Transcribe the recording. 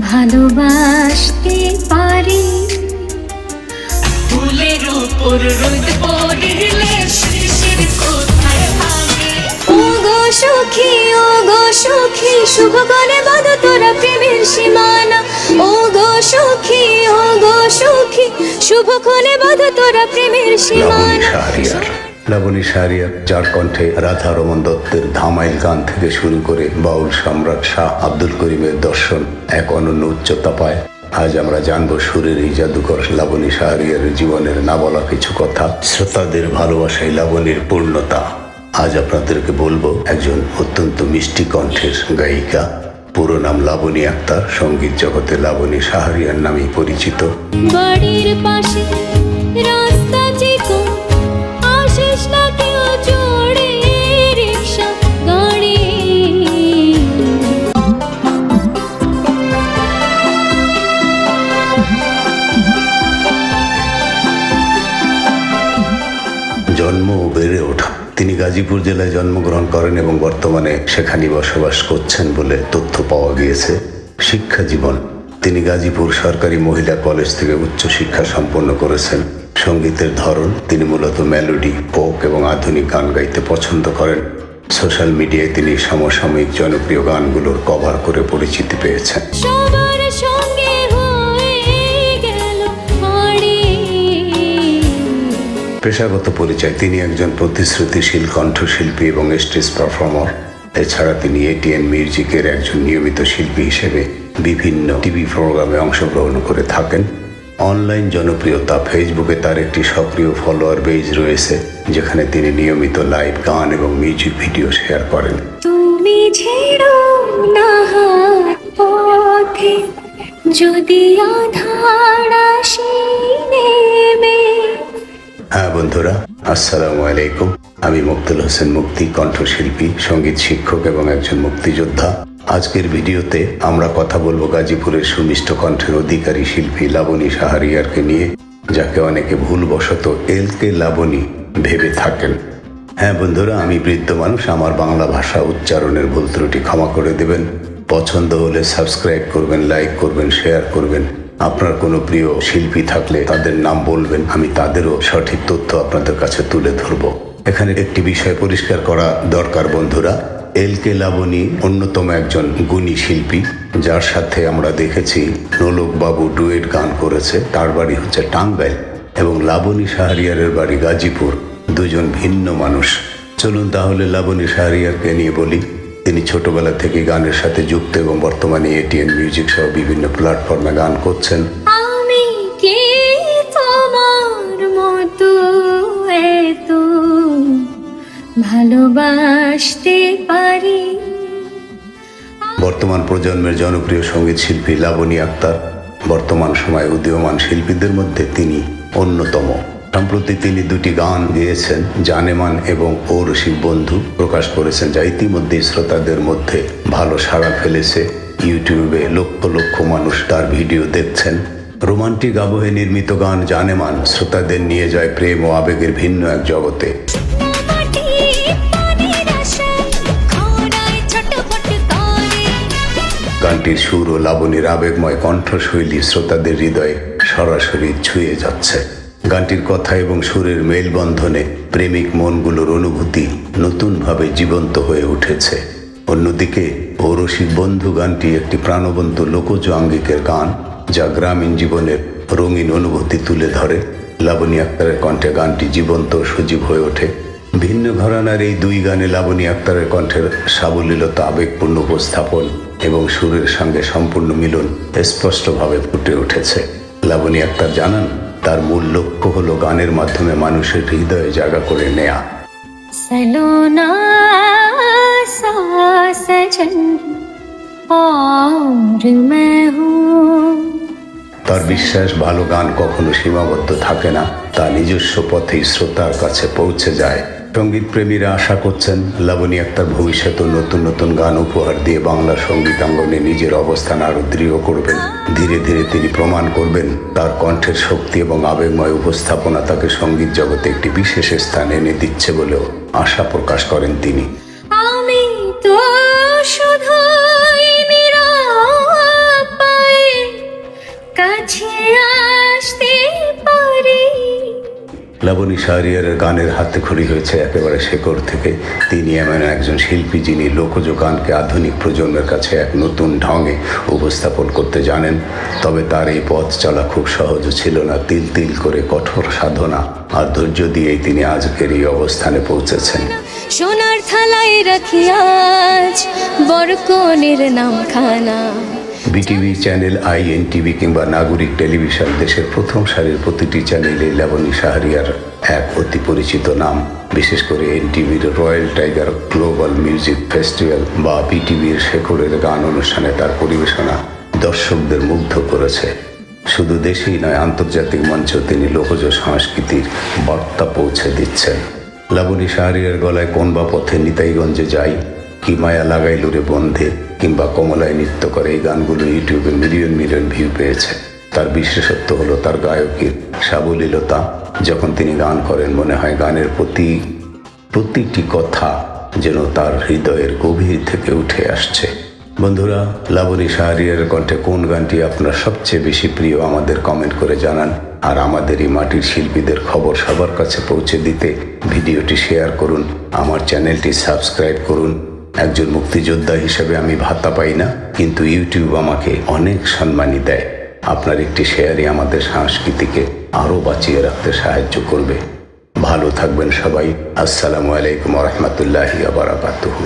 ভালোবাসতে পারি। ফুলের উপর রোদ পড়লে শিশির কোথায় ভাঙে। ও গো সখী, ও গো সখী, শুভ করে বাঁধ তোরা প্রেমের সীমানা। ও গো সখী, ও গো সখী, শুভ করে বাঁধ তোরা প্রেমের সীমানা। লাবণী শাহরিয়ার, যার কণ্ঠে রাধা রমন দত্তের ধামাইল গান থেকে শুরু করে বাউল সম্রাট শাহ আব্দুল করিমের দর্শন এক অনন্য উচ্চতা পায়। আজ আমরা জানবো সুরের এই জাদুকর লাবণী শাহরিয়ারের জীবনের না বলা কিছু কথা, শ্রোতাদের ভালোবাসায় লাবণীর পূর্ণতা। আজ আপনাদেরকে বলবো একজন অত্যন্ত মিষ্টি কণ্ঠের গায়িকা, পুরো নাম লাবণী আক্তার, সঙ্গীত জগতে লাবণী শাহরিয়ার নামেই পরিচিত। বাড়ির পাশে রাস্তা চিকন, আসিস না কেউ জোরে রিকশা গাড়ি। জন্ম ও বেড়ে ওঠা, তিনি গাজীপুর জেলায় জন্মগ্রহণ করেন এবং বর্তমানে সেখানে বসবাস করছেন বলে তথ্য পাওয়া গিয়েছে। শিক্ষা জীবন, তিনি গাজীপুর সরকারি মহিলা কলেজ থেকে উচ্চশিক্ষা সম্পন্ন করেছেন। সঙ্গীতের ধরন, তিনি মূলত মেলোডি, ফোক এবং আধুনিক গান গাইতে পছন্দ করেন। সোশ্যাল মিডিয়ায় তিনি সমসাময়িক জনপ্রিয় গানগুলোর কভার করে পরিচিতি পেয়েছেন। সবার সঙ্গে হয়ে গেল হাড়ি। পেশাগত পরিচয়, তিনি একজন প্রতিশ্রুতিশীল কণ্ঠশিল্পী এবং স্টেজ পারফর্মার। এছাড়া তিনি এটিএন মিউজিকের একজন নিয়মিত শিল্পী হিসেবে বিভিন্ন টিভি প্রোগ্রামে অংশগ্রহণ করে থাকেন। অনলাইন জনপ্রিয়তা, ফেসবুকে তার একটি সক্রিয় ফলোয়ার বেজ রয়েছে, যেখানে তিনি নিয়মিত লাইভ গান এবং মিউজিক ভিডিও শেয়ার করেন। তুমি ছেড়ো না হাত পথে, যদি আধার আসে নেমে। হ্যাঁ বন্ধুরা, আসসালামু আলাইকুম। আমি মুক্তুল হোসেন মুক্তি, কণ্ঠশিল্পী, সঙ্গীত শিক্ষক এবং একজন মুক্তিযোদ্ধা। আজকের ভিডিওতে আমরা কথা বলবো গাজীপুরের সুমিষ্ট কণ্ঠের অধিকারী শিল্পী লাবণী শাহরিয়ারকে নিয়ে, যাকে অনেকে ভুলবশত এলকে লাবণী ভেবে থাকেন। হ্যাঁ বন্ধুরা, আমি বৃদ্ধ মানুষ, আমার বাংলা ভাষা উচ্চারণের ভুল ত্রুটি ক্ষমা করে দেবেন। পছন্দ হলে সাবস্ক্রাইব করবেন, লাইক করবেন, শেয়ার করবেন। আপনার কোনো প্রিয় শিল্পী থাকলে তাদের নাম বলবেন, আমি তাদেরও সঠিক তথ্য আপনাদের কাছে তুলে ধরব। এখানে একটি বিষয় পরিষ্কার করা দরকার বন্ধুরা, এলকে লাবণী অন্যতম একজন গুণী শিল্পী, যার সাথে আমরা দেখেছি নোলক বাবু ডুয়েট গান করেছে। তার বাড়ি হচ্ছে টাঙ্গাইল এবং লাবণী শাহরিয়ারের বাড়ি গাজীপুর। দুজন ভিন্ন মানুষ। চলুন তাহলে লাবণী শাহরিয়ারকে নিয়ে বলি। তিনি ছোটবেলা থেকে গানের সাথে যুক্ত এবং বর্তমানে এটিএন মিউজিক সহ বিভিন্ন প্ল্যাটফর্মে গান করছেন। আমি কি তোমার মতো এত ভালোবাসতে পারি। বর্তমান প্রজন্মের জনপ্রিয় সঙ্গীত শিল্পী লাবণী আক্তার, বর্তমান সময়ে উদীয়মান শিল্পীদের মধ্যে তিনি অন্যতম। সম্প্রতি তিনি দুটি গান গেয়েছেন, জানেমান এবং ও রসিক বন্ধু, প্রকাশ করেছেন, যা ইতিমধ্যেই শ্রোতাদের মধ্যে ভালো সাড়া ফেলেছে। ইউটিউবে লক্ষ লক্ষ মানুষ তার ভিডিও দেখছেন। রোমান্টিক আবহে নির্মিত গান জানেমান শ্রোতাদের নিয়ে যায় প্রেম ও আবেগের ভিন্ন এক জগতে। গানটির সুর ও লাবণীর আবেগময় কণ্ঠশৈলী শ্রোতাদের হৃদয়ে সরাসরি ছুঁয়ে যাচ্ছে। গানটির কথা এবং সুরের মেলবন্ধনে প্রেমিক মনগুলোর অনুভূতি নতুনভাবে জীবন্ত হয়ে উঠেছে। অন্যদিকে ও রসিক বন্ধু গানটি একটি প্রাণবন্ত লোকজ আঙ্গিকের গান, যা গ্রামীণ জীবনের রঙিন অনুভূতি তুলে ধরে। লাবণী আক্তারের কণ্ঠে গানটি জীবন্ত ও সজীব হয়ে ওঠে। ভিন্ন ঘরানার এই দুই গানে লাবণী আক্তারের কণ্ঠের সাবলীলতা, আবেগপূর্ণ উপস্থাপন এবং সুরের সঙ্গে সম্পূর্ণ মিলন স্পষ্টভাবে ফুটে উঠেছে। লাবণী আক্তার জানান, তার মূল লক্ষ্য হলো গানের মাধ্যমে মানুষের হৃদয়ে জায়গা করে নেয়া। सलोना सा सजन और मैं हूँ। তার বিশ্বাস, ভালো গান কখনো সীমাবদ্ধ থাকে না, তা নিজস্ব পথেই শ্রোতার কাছে পৌঁছে যায়। সঙ্গীত প্রেমীরা আশা করছেন লাবণী আক্তার ভবিষ্যতে নতুন নতুন গান উপহার দিয়ে বাংলা সঙ্গীতাঙ্গনে নিজের অবস্থান আরো দৃঢ় করবেন। ধীরে ধীরে তিনি প্রমাণ করবেন তার কণ্ঠের শক্তি এবং আবেগময় উপস্থাপনা তাকে সঙ্গীত জগতে একটি বিশেষ স্থান এনে দিচ্ছে বলেও আশা প্রকাশ করেন তিনি। আমি তো শুধুই নিরাপায় লাবণী শাহরিয়ারের গানের হাতে খড়ি হয়েছে একেবারে শেকড় থেকে। তিনি এমন একজন শিল্পী যিনি লোকজ গানকে আধুনিক প্রজন্মের কাছে এক নতুন ঢঙে উপস্থাপন করতে জানেন। তবে তার এই পথ চলা খুব সহজ ছিল না। তিল তিল করে কঠোর সাধনা আর ধৈর্য দিয়েই তিনি আজকের এই অবস্থানে পৌঁছেছেন। সোনার থালায় রাখি আজ বরকনের নামখানা। বিটিভি চ্যানেল, INTV কিংবা নাগরিক টেলিভিশন, দেশের প্রথম সারির প্রতিটি চ্যানেলে লাবণী শাহরিয়ার এক অতি পরিচিত নাম। বিশেষ করে NTVর royal tiger global music festival বা বিটিভির শেকড়ের গান অনুষ্ঠানে তার পরিবেশনা দর্শকদের মুগ্ধ করেছে। শুধু দেশেই নয়, আন্তর্জাতিক মঞ্চেও তিনি লোকজ সংস্কৃতির বার্তা পৌঁছে দিচ্ছেন। লাবণী শাহরিয়ার গলায় কোন বা পথে নিতাইগঞ্জে যাই, কি মায়া লাগাইল রে বন্ধে কিংবা কমলায় নৃত্য করে, এই গানগুলো ইউটিউবে মিলিয়ন মিলিয়ন ভিউ পেয়েছে। তার বিশেষত্ব হলো তার গায়কের সাবলীলতা। যখন তিনি গান করেন মনে হয় গানের প্রতিটি কথা যেন তার হৃদয়ের গভীর থেকে উঠে আসছে। বন্ধুরা, লাবণী শাহরিয়ারের কণ্ঠে কোন গানটি আপনার সবচেয়ে বেশি প্রিয় আমাদের কমেন্ট করে জানান। আর আমাদের এই মাটির শিল্পীদের খবর সবার কাছে পৌঁছে দিতে ভিডিওটি শেয়ার করুন, আমার চ্যানেলটি সাবস্ক্রাইব করুন। একজন মুক্তিযোদ্ধা হিসেবে আমি ভাতা পাই না, কিন্তু ইউটিউব আমাকে অনেক সম্মানই দেয়। আপনার একটি শেয়ারই আমাদের সংস্কৃতিকে আরও বাঁচিয়ে রাখতে সাহায্য করবে। ভালো থাকবেন সবাই। আসসালামু আলাইকুম ওয়া রাহমাতুল্লাহি ওয়া বারাকাতুহু।